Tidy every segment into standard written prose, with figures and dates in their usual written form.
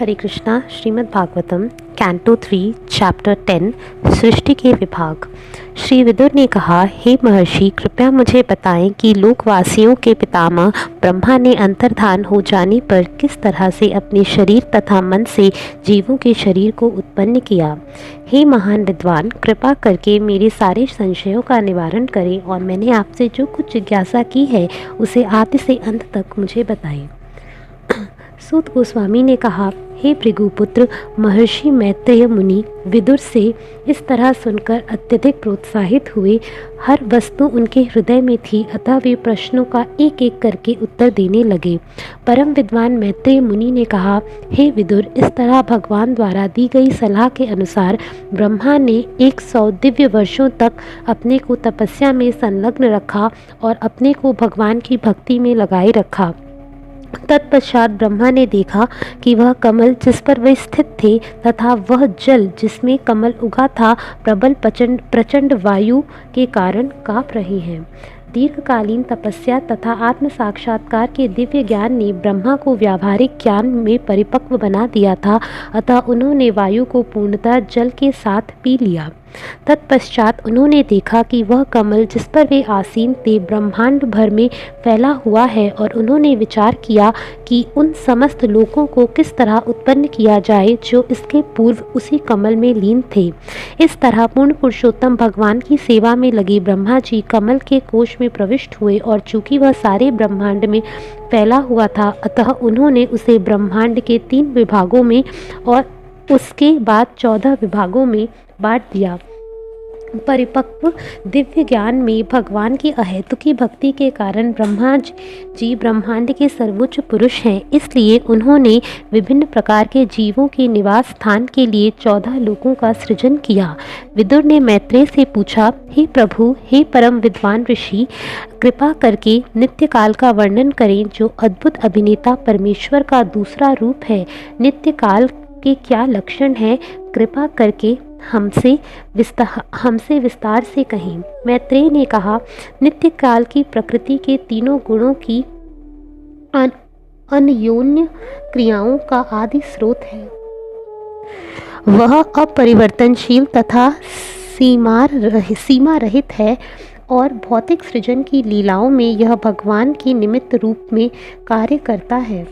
हरे Krishna. Shrimad Bhagavatam canto 3 chapter 10 सृष्टि के विभाग। श्री विदुर ने कहा, हे महर्षि, कृपया मुझे बताएं कि लोकवासियों के पितामह ब्रह्मा ने अंतर्धान हो जाने पर किस तरह से अपने शरीर तथा मन से जीवों के शरीर को उत्पन्न किया। हे महान विद्वान, कृपा करके मेरे सारे संशयों का निवारण करें और मैंने आपसे जो कुछ जिज्ञासा की है उसे आदि से अंत तक मुझे बताएं। सूत गोस्वामी ने कहा, हे भृगुपुत्र, महर्षि मैत्रेय मुनि विदुर से इस तरह सुनकर अत्यधिक प्रोत्साहित हुए। हर वस्तु उनके हृदय में थी, अतः वे प्रश्नों का एक एक करके उत्तर देने लगे। परम विद्वान मैत्रेय मुनि ने कहा, हे विदुर, इस तरह भगवान द्वारा दी गई सलाह के अनुसार ब्रह्मा ने 100 दिव्य वर्षों तक अपने को तपस्या में संलग्न रखा और अपने को भगवान की भक्ति में लगाए रखा। तत्पश्चात ब्रह्मा ने देखा कि वह कमल जिस पर वे स्थित थे तथा वह जल जिसमें कमल उगा था प्रबल प्रचंड वायु के कारण काँप रहे हैं। दीर्घकालीन तपस्या तथा आत्म साक्षात्कार के दिव्य ज्ञान ने ब्रह्मा को व्यावहारिक ज्ञान में परिपक्व बना दिया था, अतः उन्होंने वायु को पूर्णतः जल के साथ पी लिया। तत्पश्चात उन्होंने देखा कि वह कमल जिस पर वे आसीन थे ब्रह्मांड भर में फैला हुआ है और उन्होंने विचार किया कि उन समस्त लोगों को किस तरह उत्पन्न किया जाए जो इसके पूर्व उसी कमल में लीन थे। इस तरह पूर्ण पुरुषोत्तम भगवान की सेवा में लगे ब्रह्मा जी कमल के कोश में प्रविष्ट हुए और चूंकि वह सारे ब्रह्मांड में फैला हुआ था, अतः उन्होंने उसे ब्रह्मांड के 3 विभागों में और उसके बाद 14 विभागों में बांट दिया। परिपक्व दिव्य ज्ञान में भगवान की अहेतुकी भक्ति के कारण ब्रह्मा जी ब्रह्मांड के सर्वोच्च पुरुष हैं, इसलिए उन्होंने विभिन्न प्रकार के जीवों के निवास स्थान के लिए 14 लोकों का सृजन किया। विदुर ने मैत्रेय से पूछा, हे प्रभु, हे परम विद्वान ऋषि, कृपा करके नित्य काल का वर्णन करें जो अद्भुत अभिनेता परमेश्वर का दूसरा रूप है। नित्य काल के क्या लक्षण हैं, कृपा करके हमसे विस्तार से कहें। मैत्रेय ने कहा, नित्य काल की प्रकृति के तीनों गुणों की अन्योन्य क्रियाओं का आदि स्रोत है। वह अपरिवर्तनशील तथा सीमा रहित है और भौतिक सृजन की लीलाओं में यह भगवान के निमित्त रूप में कार्य करता है।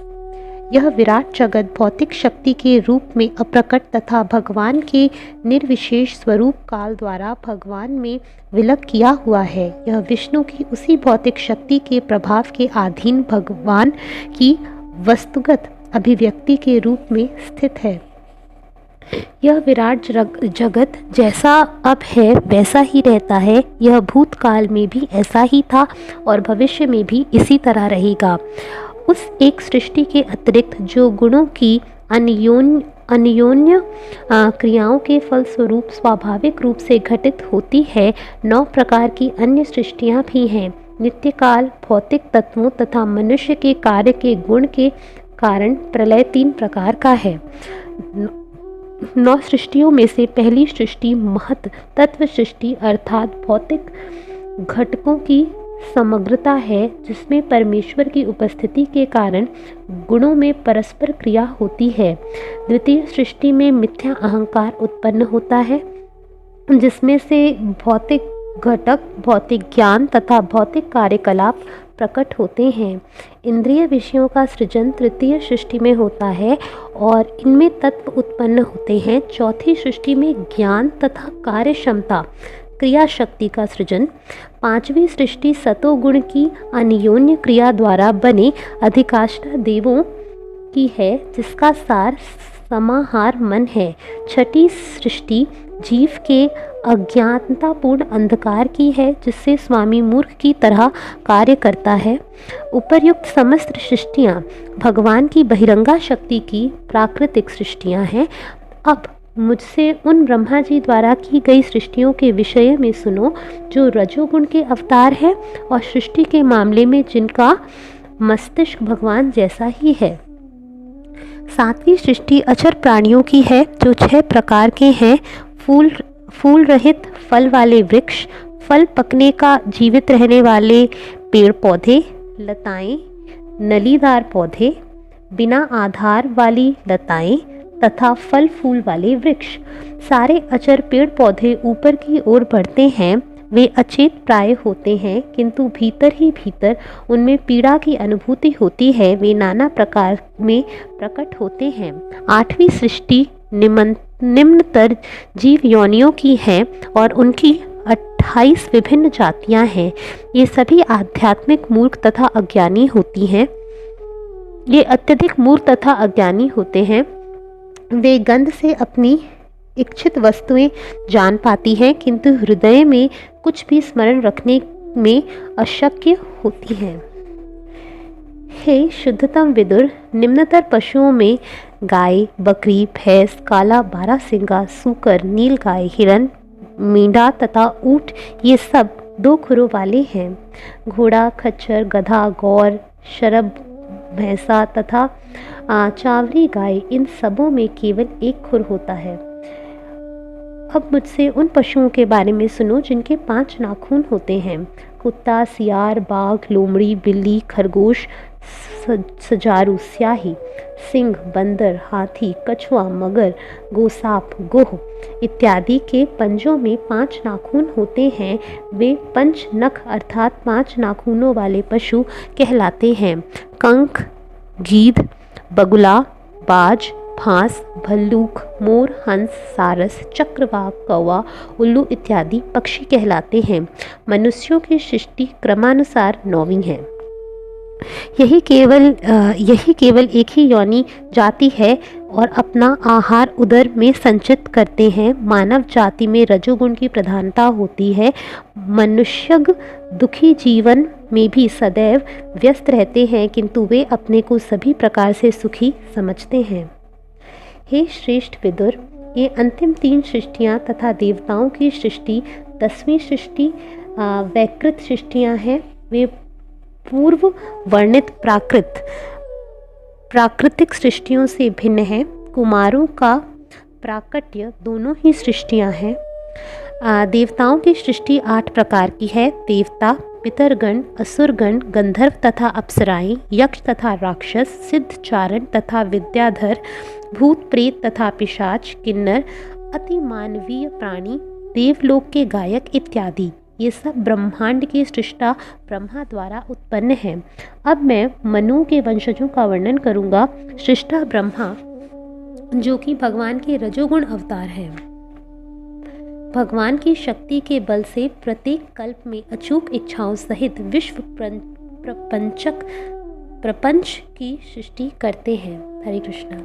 यह विराट जगत भौतिक शक्ति के रूप में अप्रकट तथा भगवान के निर्विशेष स्वरूप काल द्वारा भगवान में विलग किया हुआ है। यह विष्णु की उसी भौतिक शक्ति के प्रभाव के अधीन भगवान की वस्तुगत अभिव्यक्ति के रूप में स्थित है। यह विराट जगत जैसा अब है वैसा ही रहता है। यह भूतकाल में भी ऐसा ही था और भविष्य में भी इसी तरह रहेगा। उस एक सृष्टि के अतिरिक्त जो गुणों की अन्योन्य क्रियाओं के फलस्वरूप स्वाभाविक रूप से घटित होती है, 9 प्रकार की अन्य सृष्टियां भी हैं। नित्यकाल भौतिक तत्वों तथा मनुष्य के कार्य के गुण के कारण प्रलय 3 प्रकार का है। 9 सृष्टियों में से पहली सृष्टि महत तत्व सृष्टि अर्थात भौतिक घटकों की समग्रता है, जिसमें परमेश्वर की उपस्थिति के कारण गुणों में परस्पर क्रिया होती है। द्वितीय सृष्टि में मिथ्या अहंकार उत्पन्न होता है, जिसमें से भौतिक घटक, भौतिक ज्ञान तथा भौतिक कार्यकलाप प्रकट होते हैं। इंद्रिय विषयों का सृजन तृतीय सृष्टि में होता है और इनमें तत्व उत्पन्न होते हैं। चौथी सृष्टि में ज्ञान तथा कार्य क्षमता क्रिया शक्ति का सृजन। 5वीं सृष्टि सतोगुण की अन्योन्य क्रिया द्वारा बने अधिकाष्ठा देवों की है, जिसका सार समाहार मन है। 6ठी सृष्टि जीव के अज्ञानतापूर्ण अंधकार की है, जिससे स्वामी मूर्ख की तरह कार्य करता है। उपर्युक्त समस्त सृष्टियाँ भगवान की बहिरंगा शक्ति की प्राकृतिक सृष्टियाँ हैं। अब मुझसे उन ब्रह्मा जी द्वारा की गई सृष्टियों के विषय में सुनो जो रजोगुण के अवतार है और सृष्टि के मामले में जिनका मस्तिष्क भगवान जैसा ही है। 7वीं सृष्टि अचर प्राणियों की है जो 6 प्रकार के हैं। फूल रहित फल वाले वृक्ष, फल पकने का जीवित रहने वाले पेड़ पौधे, लताएं, नलीदार पौधे, बिना आधार वाली लताएं तथा फल फूल वाले वृक्ष। सारे अचर पेड़ पौधे ऊपर की ओर बढ़ते हैं। वे अचेत प्राय होते हैं, किंतु भीतर ही भीतर उनमें पीड़ा की अनुभूति होती है। वे नाना प्रकार में प्रकट होते हैं। आठवीं सृष्टि निम्नतर जीव योनियों की है और उनकी 28 विभिन्न जातियां हैं। ये सभी आध्यात्मिक मूर्ख तथा अज्ञानी होती हैं। ये अत्यधिक मूर्ख तथा अज्ञानी होते हैं। वे गंध से अपनी इच्छित वस्तुएं जान पाती हैं, किंतु हृदय में कुछ भी स्मरण रखने में अशक्य होती हैं। हे शुद्धतम विदुर, निम्नतर पशुओं में गाय, बकरी, भैंस, काला बारहसिंगा, सूकर, नीलगाय, हिरन, मेंढा तथा ऊंट ये सब 2 खुरों वाले हैं। घोड़ा, खच्चर, गधा, गौर, शरभ, भैंसा तथा चावरी गाय, इन सबों में केवल 1 खुर होता है। अब मुझसे उन पशुओं के बारे में सुनो जिनके 5 नाखून होते हैं। कुत्ता, सियार, बाघ, लोमड़ी, बिल्ली, खरगोश, सजारू, स्याही, सिंह, बंदर, हाथी, कछुआ, मगर, गोसाप, गोह इत्यादि के पंजों में 5 नाखून होते हैं। वे पंच नख अर्थात 5 नाखूनों वाले पशु कहलाते हैं। कंक, गीध, बगुला, बाज, भांस, भल्लूक, मोर, हंस, सारस, चक्रवाक, कौवा, उल्लू इत्यादि पक्षी कहलाते हैं। मनुष्यों की सृष्टि क्रमानुसार 9वीं है। यही केवल एक ही योनि जाति है और अपना आहार उदर में संचित करते हैं। मानव जाति में रजोगुण की प्रधानता होती है। मनुष्य दुखी जीवन में भी सदैव व्यस्त रहते हैं, किंतु वे अपने को सभी प्रकार से सुखी समझते हैं। हे श्रेष्ठ विदुर, ये अंतिम 3 सृष्टियाँ तथा देवताओं की सृष्टि 10वीं सृष्टि वैकृत सृष्टियाँ हैं। वे पूर्व वर्णित प्राकृतिक सृष्टियों से भिन्न है। कुमारों का प्राकट्य दोनों ही सृष्टियां हैं। देवताओं की सृष्टि 8 प्रकार की है। देवता, पितरगण, असुरगण, गंधर्व तथा अप्सराएं, यक्ष तथा राक्षस, सिद्ध, चारण तथा विद्याधर, भूत, प्रेत तथा पिशाच, किन्नर, अति मानवीय प्राणी, देवलोक के गायक इत्यादि। ये सब ब्रह्मांड की सृष्टा ब्रह्मा द्वारा उत्पन्न है। अब मैं मनु के वंशजों का वर्णन करूंगा। सृष्टा ब्रह्मा, जो कि भगवान के रजोगुण अवतार हैं, भगवान की शक्ति के बल से प्रत्येक कल्प में अचूक इच्छाओं सहित विश्व प्रपंच की सृष्टि करते हैं। हरे कृष्णा।